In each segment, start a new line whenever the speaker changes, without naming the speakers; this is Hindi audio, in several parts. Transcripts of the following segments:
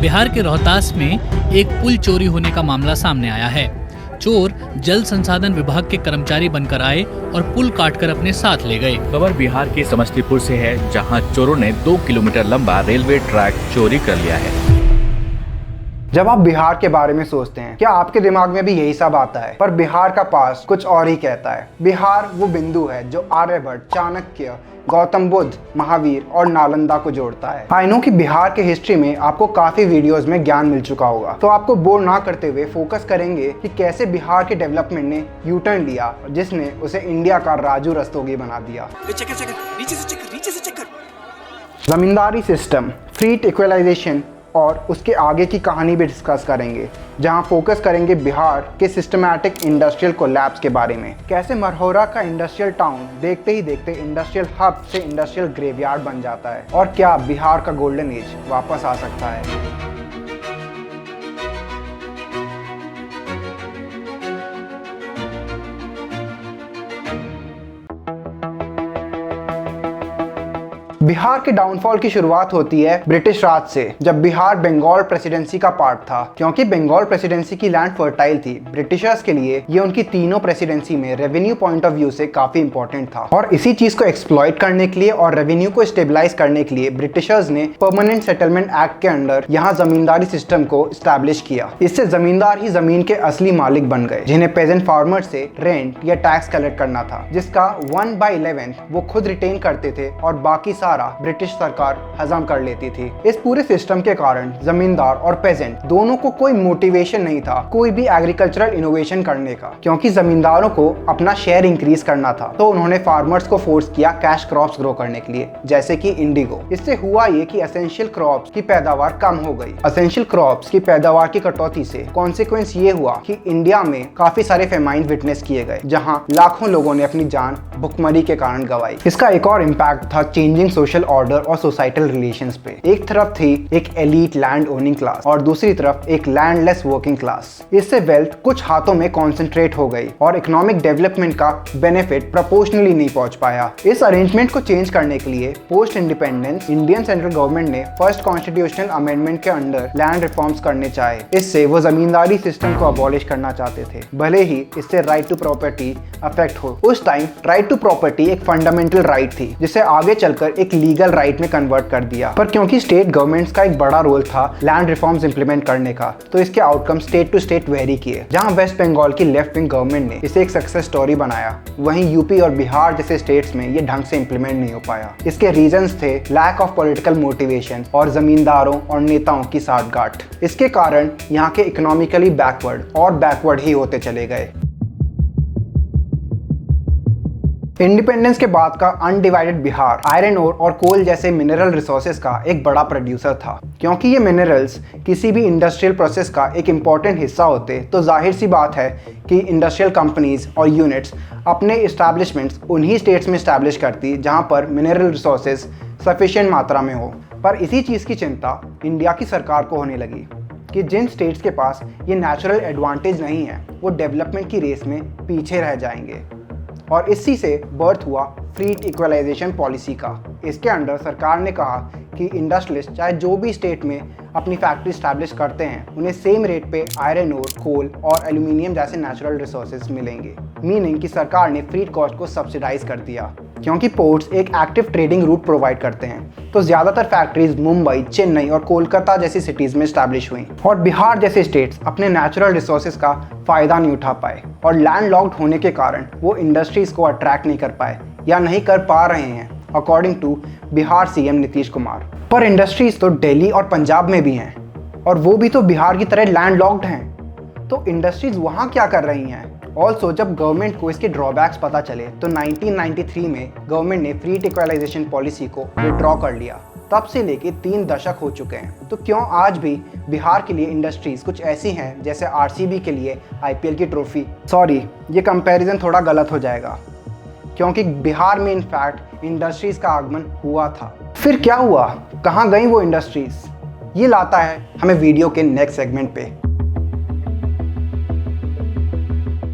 बिहार के रोहतास में एक पुल चोरी होने का मामला सामने आया है। चोर जल संसाधन विभाग के कर्मचारी बनकर आए और पुल काटकर अपने साथ ले गए।
खबर बिहार के समस्तीपुर से है, जहां चोरों ने 2 किलोमीटर लंबा रेलवे ट्रैक चोरी कर लिया है।
जब आप बिहार के बारे में सोचते हैं, क्या आपके दिमाग में भी यही सब आता है? पर बिहार का पास कुछ और ही कहता है। बिहार वो बिंदु है जो आर्यभट्ट, चाणक्य, गौतम बुद्ध, महावीर और नालंदा को जोड़ता है। आई नो कि बिहार के हिस्ट्री में आपको काफी वीडियोस में ज्ञान मिल चुका होगा, तो आपको बोर ना करते हुए फोकस करेंगे कि कैसे बिहार के डेवलपमेंट ने यू टर्न लिया, जिसने उसे इंडिया का राजू रस्तोगी बना दिया।
नीचे से चेक कर।
जमींदारी सिस्टम, फ्रीट इक्वलाइजेशन और उसके आगे की कहानी भी डिस्कस करेंगे, जहां फोकस करेंगे बिहार के सिस्टमैटिक इंडस्ट्रियल कोलैप्स के बारे में। कैसे मरहौरा का इंडस्ट्रियल टाउन देखते ही देखते इंडस्ट्रियल हब से इंडस्ट्रियल ग्रेवयार्ड बन जाता है, और क्या बिहार का गोल्डन एज वापस आ सकता है। बिहार के डाउनफॉल की शुरुआत होती है ब्रिटिश राज से, जब बिहार बंगाल प्रेसिडेंसी का पार्ट था। क्योंकि बंगाल प्रेसिडेंसी की लैंड फर्टाइल थी, ब्रिटिशर्स के लिए ये उनकी तीनों प्रेसिडेंसी में रेवेन्यू पॉइंट ऑफ व्यू से काफी इंपॉर्टेंट था। और इसी चीज को एक्सप्लॉइट करने के लिए और रेवेन्यू को स्टेबलाइज करने के लिए ब्रिटिशर्स ने परमानेंट सेटलमेंट एक्ट के अंडर यहाँ जमींदारी सिस्टम को स्टैब्लिश किया। इससे जमींदार ही जमीन के असली मालिक बन गए, जिन्हें पेजेंट फार्मर से रेंट या टैक्स कलेक्ट करना था, जिसका 1/11 वो खुद रिटेन करते थे और बाकी ब्रिटिश सरकार हजम कर लेती थी। इस पूरे सिस्टम के कारण जमींदार और पेजेंट दोनों को कोई मोटिवेशन नहीं था कोई भी एग्रीकल्चरल इनोवेशन करने का, क्योंकि जमींदारों को अपना शेयर इंक्रीज करना था। तो उन्होंने फार्मर्स को फोर्स किया कैश क्रॉप्स ग्रो करने के लिए, जैसे कि इंडिगो। इससे हुआ ये कि एसेंशियल क्रॉप्स की पैदावार कम हो गई। एसेंशियल क्रॉप्स की पैदावार की कटौती से कॉन्सिक्वेंस ये हुआ कि इंडिया में काफी सारे फेमाइन विटनेस किए गए, जहां लाखों लोगों ने अपनी जान भुखमरी के कारण गंवाई। इसका एक और इम्पैक्ट था चेंजिंग सोशल ऑर्डर और सोसाइटल रिलेशंस पे। एक तरफ थी एक एलीट लैंड ओनिंग क्लास और दूसरी तरफ एक लैंडलेस वर्किंग क्लास। इससे वेल्थ कुछ हाथों में कॉन्सेंट्रेट हो गई और इकोनॉमिक डेवलपमेंट का बेनिफिट प्रोपोर्शनली नहीं पहुंच पाया। इस अरेंजमेंट को चेंज करने के लिए post independence Indian central government ने फर्स्ट कॉन्स्टिट्यूशनल अमेंडमेंट के अंडर लैंड रिफॉर्म्स करने चाहे। इससे वो जमींदारी सिस्टम को अबॉलिश करना चाहते थे, भले ही इससे राइट टू प्रॉपर्टी अफेक्ट हो। उस टाइम राइट टू प्रॉपर्टी एक फंडामेंटल राइट थी, जिसे आगे चलकर एक लीगल राइट में कन्वर्ट कर दिया। पर क्योंकि स्टेट गवर्नमेंट्स का एक बड़ा रोल था लैंड रिफॉर्म्स इंप्लीमेंट करने का, तो इसके outcome state to state vary किए। जहां वेस्ट बंगाल की लेफ्ट विंग गवर्नमेंट ने इसे एक सक्सेस स्टोरी बनाया, वहीं यूपी और बिहार जैसे स्टेट्स में ये ढंग से इंप्लीमेंट नहीं हो पाया। इसके रीजंस थे लैक ऑफ पॉलिटिकल मोटिवेशन और जमींदारों और नेताओं की साठगांठ। इसके कारण यहाँ के इकोनॉमिकली बैकवर्ड ही होते चले गए। इंडिपेंडेंस के बाद का अनडिवाइडेड बिहार आयरन ओर और कोल जैसे मिनरल रिसोर्सेज का एक बड़ा प्रोड्यूसर था। क्योंकि ये मिनरल्स किसी भी इंडस्ट्रियल प्रोसेस का एक इम्पॉर्टेंट हिस्सा होते, तो जाहिर सी बात है कि इंडस्ट्रियल कंपनीज और यूनिट्स अपने इस्टेब्लिशमेंट्स उन्हीं स्टेट्स में इस्टेब्लिश करती जहां पर मिनरल रिसोर्सेज सफिशिएंट मात्रा में हो। पर इसी चीज़ की चिंता इंडिया की सरकार को होने लगी कि जिन स्टेट्स के पास ये नेचुरल एडवांटेज नहीं है, वो डेवलपमेंट की रेस में पीछे रह जाएंगे। और इसी से बर्थ हुआ फ्रीट इक्वलाइजेशन पॉलिसी का। इसके अंडर सरकार ने कहा कि इंडस्ट्रियलिस्ट चाहे जो भी स्टेट में अपनी फैक्ट्री स्टैब्लिश करते हैं, उन्हें सेम रेट पे आयरन ओर, कोल और एल्यूमिनियम जैसे नेचुरल रिसोर्सेज मिलेंगे। मीनिंग कि सरकार ने फ्रीट कॉस्ट को सब्सिडाइज कर दिया। क्योंकि पोर्ट्स एक एक्टिव ट्रेडिंग रूट प्रोवाइड करते हैं, तो ज़्यादातर फैक्ट्रीज मुंबई, चेन्नई और कोलकाता जैसी सिटीज़ में स्टैब्लिश हुई। और बिहार जैसे स्टेट्स अपने नेचुरल रिसोर्सेज का फ़ायदा नहीं उठा पाए, और लैंड लॉक्ड होने के कारण वो इंडस्ट्रीज़ को अट्रैक्ट नहीं कर पाए या नहीं कर पा रहे हैं, according to Bihar CM Nitish Kumar. पर इंडस्ट्रीज़ तो दिल्ली और पंजाब में भी हैं, और वो भी तो बिहार की तरह लैंड लॉक्ड हैं। तो इंडस्ट्रीज़ वहाँ क्या कर रही हैं? ऑल्सो जब गवर्नमेंट को इसके ड्रॉबैक्स पता चले, तो 1993 में गवर्नमेंट ने फ्रीट इक्वलाइजेशन पॉलिसी को विड्रॉ कर लिया। तब से लेके 3 दशक हो चुके हैं। तो क्यों आज भी बिहार के लिए इंडस्ट्रीज कुछ ऐसी हैं जैसे आरसीबी के लिए आईपीएल की ट्रॉफी? सॉरी, ये कंपैरिजन थोड़ा गलत हो जाएगा, क्योंकि बिहार में इनफैक्ट इंडस्ट्रीज का आगमन हुआ था। फिर क्या हुआ, कहाँ गई वो इंडस्ट्रीज? ये लाता है हमें वीडियो के नेक्स्ट सेगमेंट पे।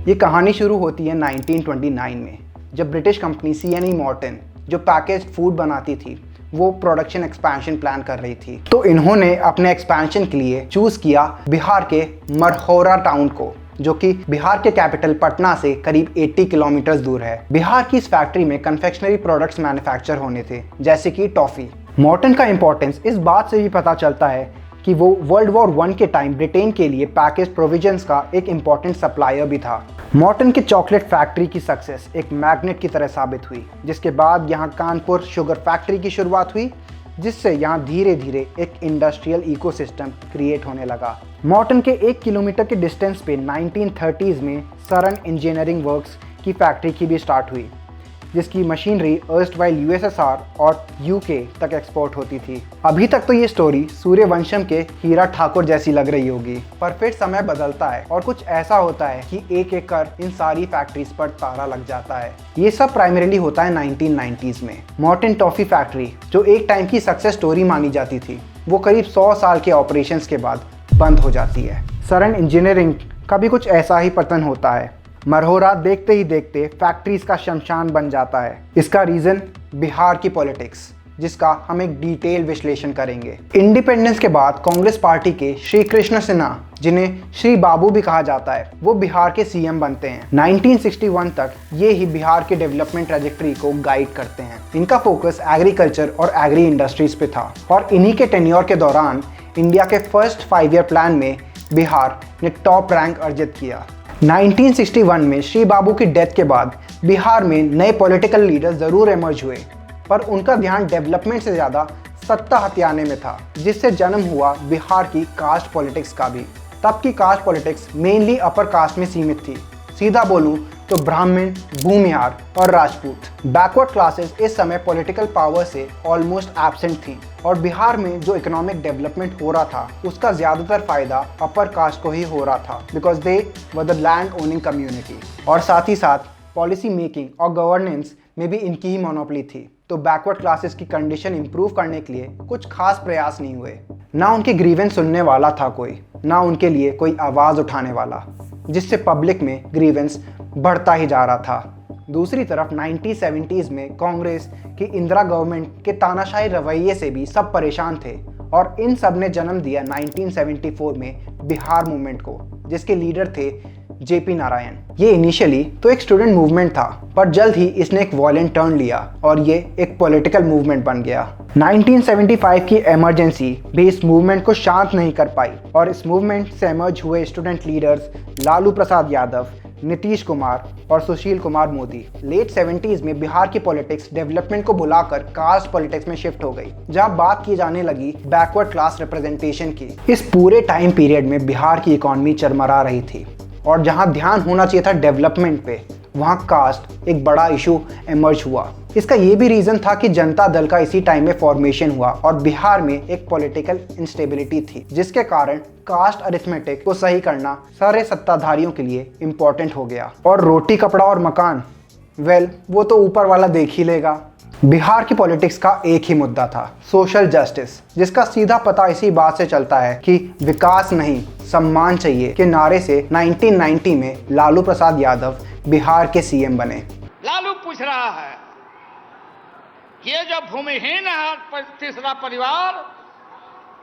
ये कहानी शुरू होती है 1929 में, जब ब्रिटिश कंपनी CNE मॉर्टन जो पैकेज्ड फूड बनाती थी, वो प्रोडक्शन एक्सपेंशन प्लान कर रही थी। तो इन्होंने अपने एक्सपेंशन के लिए चूज किया बिहार के मरहौरा टाउन को, जो कि बिहार के कैपिटल पटना से करीब 80 किलोमीटर दूर है। बिहार की इस फैक्ट्री में कन्फेक्शनरी प्रोडक्ट्स मैन्युफैक्चर होने थे, जैसे कि टॉफी। मॉर्टन का इंपॉर्टेंस इस बात से भी पता चलता है कि वो वर्ल्ड वॉर 1 के टाइम ब्रिटेन के लिए पैकेज प्रोविजंस का एक इम्पॉर्टेंट सप्लायर भी था। मॉर्टन की चॉकलेट फैक्ट्री की सक्सेस एक मैग्नेट की तरह साबित हुई, जिसके बाद यहाँ कानपुर शुगर फैक्ट्री की शुरुआत हुई, जिससे यहाँ धीरे धीरे एक इंडस्ट्रियल इकोसिस्टम क्रिएट होने लगा। मॉर्टन के 1 किलोमीटर के डिस्टेंस पे 1930s में सरन इंजीनियरिंग वर्क्स की फैक्ट्री की भी स्टार्ट हुई, जिसकी मशीनरी अर्स्टवाइल यूएसएसआर और यूके तक एक्सपोर्ट होती थी। अभी तक तो ये स्टोरी सूर्यवंशम के हीरा ठाकुर जैसी लग रही होगी, पर फिर समय बदलता है और कुछ ऐसा होता है कि एक एक कर इन सारी फैक्ट्रीज पर ताला लग जाता है। ये सब प्राइमरीली होता है 1990s में। मॉर्टन टॉफी फैक्ट्री, जो एक टाइम की सक्सेस स्टोरी मानी जाती थी, वो करीब 100 साल के ऑपरेशंस के बाद बंद हो जाती है। सरन इंजीनियरिंग का भी कुछ ऐसा ही पतन होता है। मरहौरा देखते ही देखते फैक्ट्रीज का शमशान बन जाता है। इसका रीजन बिहार की पॉलिटिक्स, जिसका हम एक डिटेल विश्लेषण करेंगे। इंडिपेंडेंस के बाद कांग्रेस पार्टी के श्री कृष्ण सिन्हा, जिन्हें श्री बाबू भी कहा जाता है, वो बिहार के सीएम बनते हैं। 1961 तक ये ही बिहार के डेवलपमेंट ट्रैजेक्टरी को गाइड करते हैं। इनका फोकस एग्रीकल्चर और एग्री इंडस्ट्रीज पे था, और इन्हीं के टेन्योर के दौरान इंडिया के फर्स्ट 5 ईयर प्लान में बिहार ने टॉप रैंक अर्जित किया। 1961 में श्री बाबू की डेथ के बाद बिहार में नए पॉलिटिकल लीडर जरूर इमर्ज हुए, पर उनका ध्यान डेवलपमेंट से ज़्यादा सत्ता हथियाने में था, जिससे जन्म हुआ बिहार की कास्ट पॉलिटिक्स का भी। तब की caste politics mainly upper caste में सीमित थी। सीधा बोलूं तो ब्राह्मण, भूमिहार और राजपूत बैकवर्ड क्लासेस इस समय पॉलिटिकल पावर से ऑलमोस्ट एब्सेंट थी, और बिहार में जो इकोनॉमिक डेवलपमेंट हो रहा था उसका ज़्यादातर फायदा अपर कास्ट को ही हो रहा था, because they were the land owning community, और साथ ही साथ पॉलिसी मेकिंग और गवर्नेंस में भी इनकी ही मोनोपोली थी। तो बैकवर्ड क्लासेस की कंडीशन इंप्रूव करने के लिए कुछ खास प्रयास नहीं हुए। ना उनके ग्रीवेंस सुनने वाला था कोई, ना उनके लिए कोई आवाज़ उठाने वाला, जिससे पब्लिक में ग्रीवेंस बढ़ता ही जा रहा था। दूसरी तरफ 1970s में कांग्रेस की इंदिरा गवर्नमेंट के तानाशाही रवैये से भी सब परेशान थे, और इन सब ने जन्म दिया 1974 में बिहार मूवमेंट को, जिसके लीडर थे जेपी नारायण। ये इनिशियली तो एक स्टूडेंट मूवमेंट था, पर जल्द ही इसने एक वॉयलेंट टर्न लिया और ये एक पॉलिटिकल मूवमेंट बन गया। 1975 की इमरजेंसी भी इस मूवमेंट को शांत नहीं कर पाई, और इस मूवमेंट से इमर्ज हुए स्टूडेंट लीडर्स लालू प्रसाद यादव, नीतीश कुमार और सुशील कुमार मोदी। लेट 70s में बिहार की पॉलिटिक्स डेवलपमेंट को बुलाकर कास्ट पॉलिटिक्स में शिफ्ट हो गई, जहां बात की जाने लगी बैकवर्ड क्लास रिप्रेजेंटेशन की। इस पूरे टाइम पीरियड में बिहार की इकोनॉमी चरमरा रही थी, और जहां ध्यान होना चाहिए था डेवलपमेंट पे, वहां कास्ट एक बड़ा इशू इमर्ज हुआ। इसका ये भी रीजन था कि जनता दल का इसी टाइम में फॉर्मेशन हुआ, और बिहार में एक पॉलिटिकल इंस्टेबिलिटी थी, जिसके कारण कास्ट अरिथमेटिक को सही करना सारे सत्ताधारियों के लिए इम्पोर्टेंट हो गया। और रोटी, कपड़ा और मकान, वेल वो तो ऊपर वाला देख ही लेगा। बिहार की पॉलिटिक्स का एक ही मुद्दा था, सोशल जस्टिस, जिसका सीधा पता इसी बात से चलता है कि विकास नहीं सम्मान चाहिए के नारे से 1990 में लालू प्रसाद यादव बिहार के सीएम बने।
लालू पूछ रहा है, ये जो भूमिहीन है तीसरा परिवार,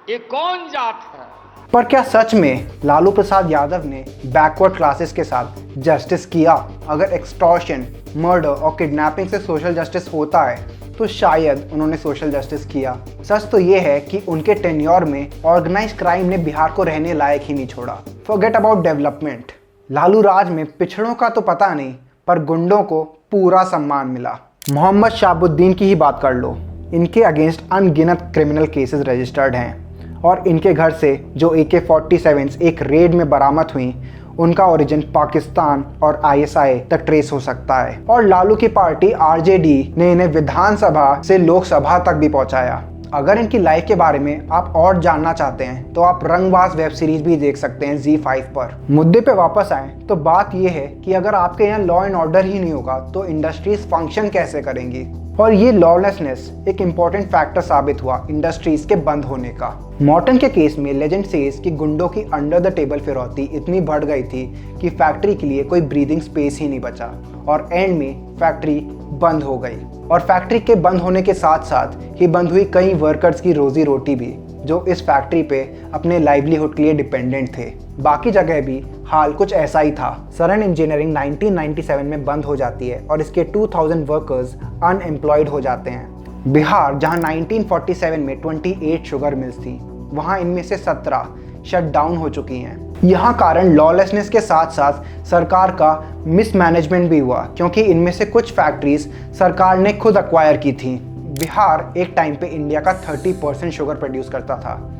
ये कौन जात है?
पर क्या सच में लालू प्रसाद यादव ने बैकवर्ड क्लासेस के साथ जस्टिस किया? अगर एक्सटॉर्शन, मर्डर और किडनैपिंग से सोशल जस्टिस होता है, तो शायद उन्होंने सोशल जस्टिस किया। सच तो ये है कि उनके टेन्योर में ऑर्गेनाइज्ड क्राइम ने बिहार को रहने लायक ही नहीं छोड़ा। फॉरगेट अबाउट डेवलपमेंट, लालू राज में पिछड़ों का तो पता नहीं, पर गुंडों को पूरा सम्मान मिला। मोहम्मद शाहबुद्दीन की ही बात कर लो, इनके अगेंस्ट अनगिनत क्रिमिनल केसेस रजिस्टर्ड हैं, और इनके घर से जो AK-47 एक रेड में बरामद हुई, उनका ओरिजिन पाकिस्तान और ISI तक ट्रेस हो सकता है। और लालू की पार्टी RJD ने इन्हें विधानसभा से लोकसभा तक भी पहुंचाया। अगर इनकी लाइफ के बारे में आप और जानना चाहते हैं तो आप रंगबाज वेब सीरीज भी देख सकते हैं ZEE5 पर। मुद्दे पे वापस आएं तो बात यह है कि अगर आपके यहाँ लॉ एंड ऑर्डर ही नहीं होगा तो इंडस्ट्रीज फंक्शन कैसे करेंगी? और ये लॉलेसनेस एक इम्पॉर्टेंट फैक्टर साबित हुआ इंडस्ट्रीज के बंद होने का। मॉर्टन के केस में लेजेंड सेज कि गुंडों की अंडर द टेबल फिरौती इतनी बढ़ गई थी कि फैक्ट्री के लिए कोई ब्रीदिंग स्पेस ही नहीं बचा, और एंड में फैक्ट्री बंद हो गई और फैक्ट्री के बंद होने के साथ साथ ही बंद हुई कई वर्कर्स की रोजी रोटी भी, जो इस फैक्ट्री पे अपने लाइवलीहुड के लिए डिपेंडेंट थे। बाकी जगह भी हाल कुछ ऐसा ही था। सरन इंजीनियरिंग 1997 में बंद हो जाती है और इसके 2000 वर्कर्स अनएम्प्लॉयड हो जाते हैं। बिहार, जहां 1947 में 28 शुगर मिल्स थी, वहां इनमें से 17 शट डाउन हो चुकी हैं। यहाँ कारण लॉलेसनेस के साथ साथ सरकार का मिसमैनेजमेंट भी हुआ, क्योंकि इनमें से कुछ फैक्ट्रीज सरकार ने खुद अक्वायर की थी। बिहार एक टाइम पे इंडिया का 30% शुगर प्रोड्यूस करता था,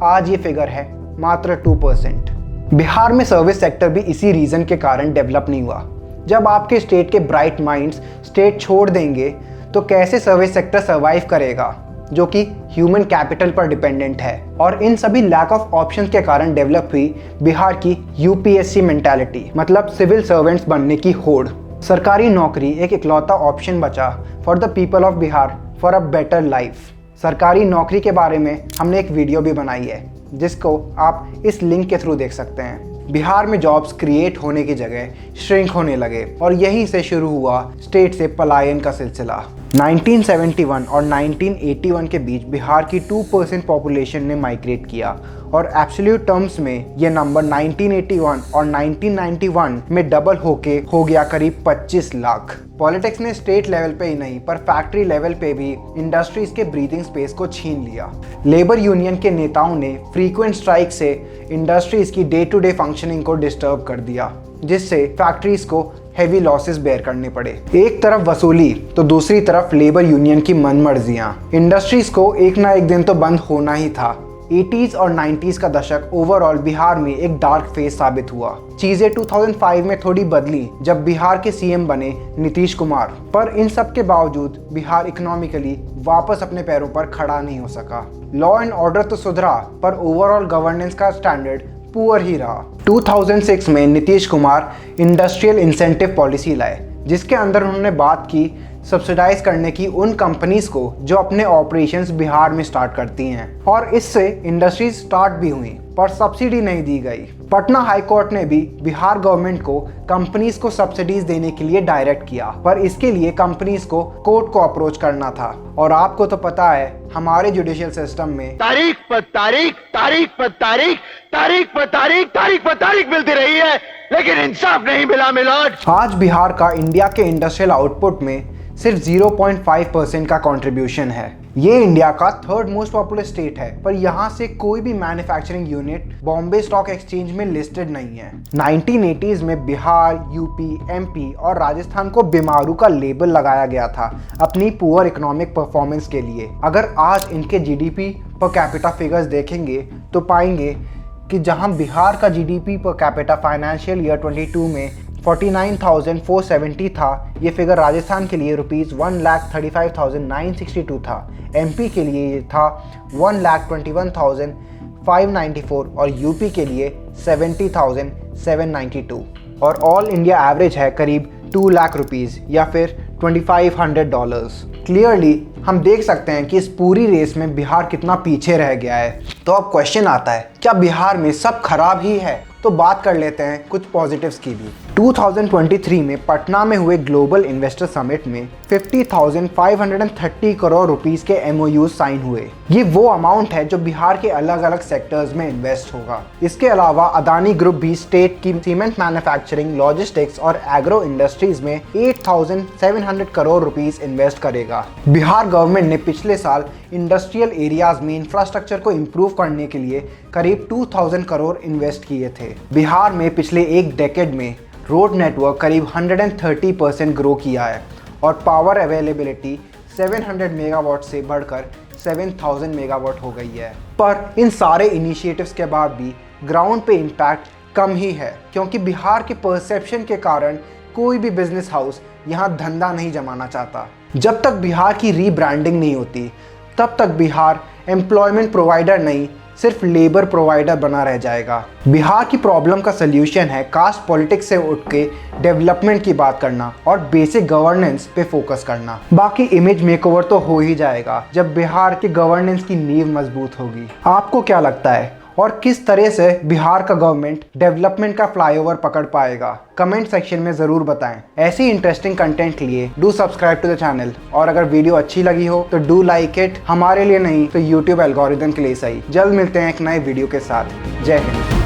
आज ये फिगर है मात्र 2%। बिहार में सर्विस सेक्टर भी इसी रीज़न के कारण डेवलप नहीं हुआ। जब आपके स्टेट के ब्राइट माइंड्स स्टेट छोड़ देंगे तो कैसे सर्विस सेक्टर सर्वाइव करेगा, जो कि ह्यूमन कैपिटल पर डिपेंडेंट है। और इन सभी लैक ऑफ ऑप्शंस के कारण डेवलप हुई बिहार की यूपीएससी मेंटालिटी, मतलब सिविल सर्वेंट्स बनने की होड़। सरकारी नौकरी एक इकलौता ऑप्शन बचा for the people of Bihar for a better life. सरकारी नौकरी के बारे में हमने एक वीडियो भी बनाई है, जिसको आप इस लिंक के थ्रू देख सकते हैं। बिहार में जॉब्स क्रिएट होने की जगह श्रिंक होने लगे और यहीं से शुरू हुआ स्टेट से पलायन का सिलसिला। 1971 और 1981 के बीच बिहार की 2% पॉपुलेशन ने माइग्रेट किया और एब्सोल्यूट टर्म्स में ये नंबर 1981 और 1991 में डबल होके हो गया करीब 25 लाख। पॉलिटिक्स ने स्टेट लेवल पे ही नहीं पर फैक्ट्री लेवल पे भी इंडस्ट्रीज के ब्रीथिंग स्पेस को छीन लिया। लेबर यूनियन के नेताओं ने फ्रीक्वेंट स्ट्राइक से इंडस्ट्रीज की डे टू डे फंक्शनिंग को डिस्टर्ब कर दिया, जिससे फैक्ट्रीज को हेवी लॉसेस बेयर करने पड़े। एक तरफ वसूली तो दूसरी तरफ लेबर यूनियन की मनमर्जियां। इंडस्ट्रीज को एक ना एक दिन तो बंद होना ही था। 80s और 90s का दशक ओवरऑल बिहार में एक डार्क फेज साबित हुआ। चीजें 2005 में थोड़ी बदली जब बिहार के सीएम बने नीतीश कुमार, पर इन सब के बावजूद बिहार इकोनॉमिकली वापस अपने पैरों पर खड़ा नहीं हो सका। लॉ एंड ऑर्डर तो सुधरा पर ओवरऑल गवर्नेंस का स्टैंडर्ड पुअर ही रहा। 2006 में Nitish Kumar industrial incentive policy लाए, जिसके अंदर उन्होंने बात की सब्सिडाइज करने की उन कंपनीज को जो अपने ऑपरेशंस बिहार में स्टार्ट करती हैं, और इससे इंडस्ट्रीज स्टार्ट भी हुई, पर सब्सिडी नहीं दी गई। पटना हाई कोर्ट ने भी बिहार गवर्नमेंट को कंपनीज को सब्सिडीज देने के लिए डायरेक्ट किया, पर इसके लिए कंपनीज को कोर्ट को अप्रोच करना था। और आपको तो पता है हमारे जुडिशियल सिस्टम में
तारीख पर तारीख, तारीख पर तारीख, तारीख पर तारीख, तारीख पर तारीख मिलती रही है, लेकिन इंसाफ नहीं मिला मिलोट।
आज बिहार का इंडिया के इंडस्ट्रियल आउटपुट में सिर्फ 0.5% का कंट्रीब्यूशन है। ये इंडिया का 3rd मोस्ट पॉपुलस स्टेट है, पर यहाँ से कोई भी manufacturing unit Bombay stock exchange में लिस्टेड नहीं है। 1980s में बिहार, यूपी, एमपी और राजस्थान को बीमारू का लेबल लगाया गया था अपनी पुअर इकोनॉमिक परफॉर्मेंस के लिए। अगर आज इनके जीडीपी पर कैपिटा फिगर्स देखेंगे तो पाएंगे कि जहां बिहार का GDP per capita financial year 22 में 49,470 था, ये फिगर राजस्थान के लिए ₹1,35,962 था, एमपी के लिए ये था 1,21,594 और यूपी के लिए 70,792 और ऑल इंडिया एवरेज है करीब 2 लाख रुपीज़ या फिर $2,500। क्लियरली हम देख सकते हैं कि इस पूरी रेस में बिहार कितना पीछे रह गया है। तो अब क्वेश्चन आता है, क्या बिहार में सब खराब ही है? तो बात कर लेते हैं कुछ पॉजिटिव्स की भी। 2023 में पटना में हुए ग्लोबल इन्वेस्टर समिट में 50,530 करोड़ रुपीस के MOUs साइन हुए। ये वो अमाउंट है जो बिहार के अलग अलग सेक्टर्स में इन्वेस्ट होगा। इसके अलावा अदानी ग्रुप भी स्टेट की सीमेंट मैन्युफैक्चरिंग, लॉजिस्टिक्स और एग्रो इंडस्ट्रीज में 8,700 करोड़ रुपीस इन्वेस्ट करेगा। बिहार गवर्नमेंट ने पिछले साल इंडस्ट्रियल एरियाज में इंफ्रास्ट्रक्चर को इम्प्रूव करने के लिए करीब 2,000 करोड़ इन्वेस्ट किए थे। बिहार में पिछले एक डेकेड में रोड नेटवर्क करीब 130% ग्रो किया है और पावर अवेलेबिलिटी 700 मेगावाट से बढ़कर 7,000 मेगावाट हो गई है। पर इन सारे इनिशिएटिव्स के बाद भी ग्राउंड पे इम्पैक्ट कम ही है, क्योंकि बिहार के परसेप्शन के कारण कोई भी बिजनेस हाउस यहाँ धंधा नहीं जमाना चाहता। जब तक बिहार की रीब्रांडिंग नहीं होती तब तक बिहार एम्प्लॉयमेंट प्रोवाइडर नहीं, सिर्फ लेबर प्रोवाइडर बना रह जाएगा। बिहार की प्रॉब्लम का सल्यूशन है कास्ट पॉलिटिक्स से उठ के डेवलपमेंट की बात करना और बेसिक गवर्नेंस पे फोकस करना। बाकी इमेज मेकओवर तो हो ही जाएगा जब बिहार की गवर्नेंस की नींव मजबूत होगी। आपको क्या लगता है, और किस तरह से बिहार का गवर्नमेंट डेवलपमेंट का फ्लाईओवर पकड़ पाएगा, कमेंट सेक्शन में ज़रूर बताएं। ऐसी इंटरेस्टिंग कंटेंट के लिए do subscribe to the channel, और अगर वीडियो अच्छी लगी हो तो डू लाइक इट, हमारे लिए नहीं तो यूट्यूब एल्गोरिदम के लिए सही। जल्द मिलते हैं एक नए वीडियो के साथ। जय हिंद।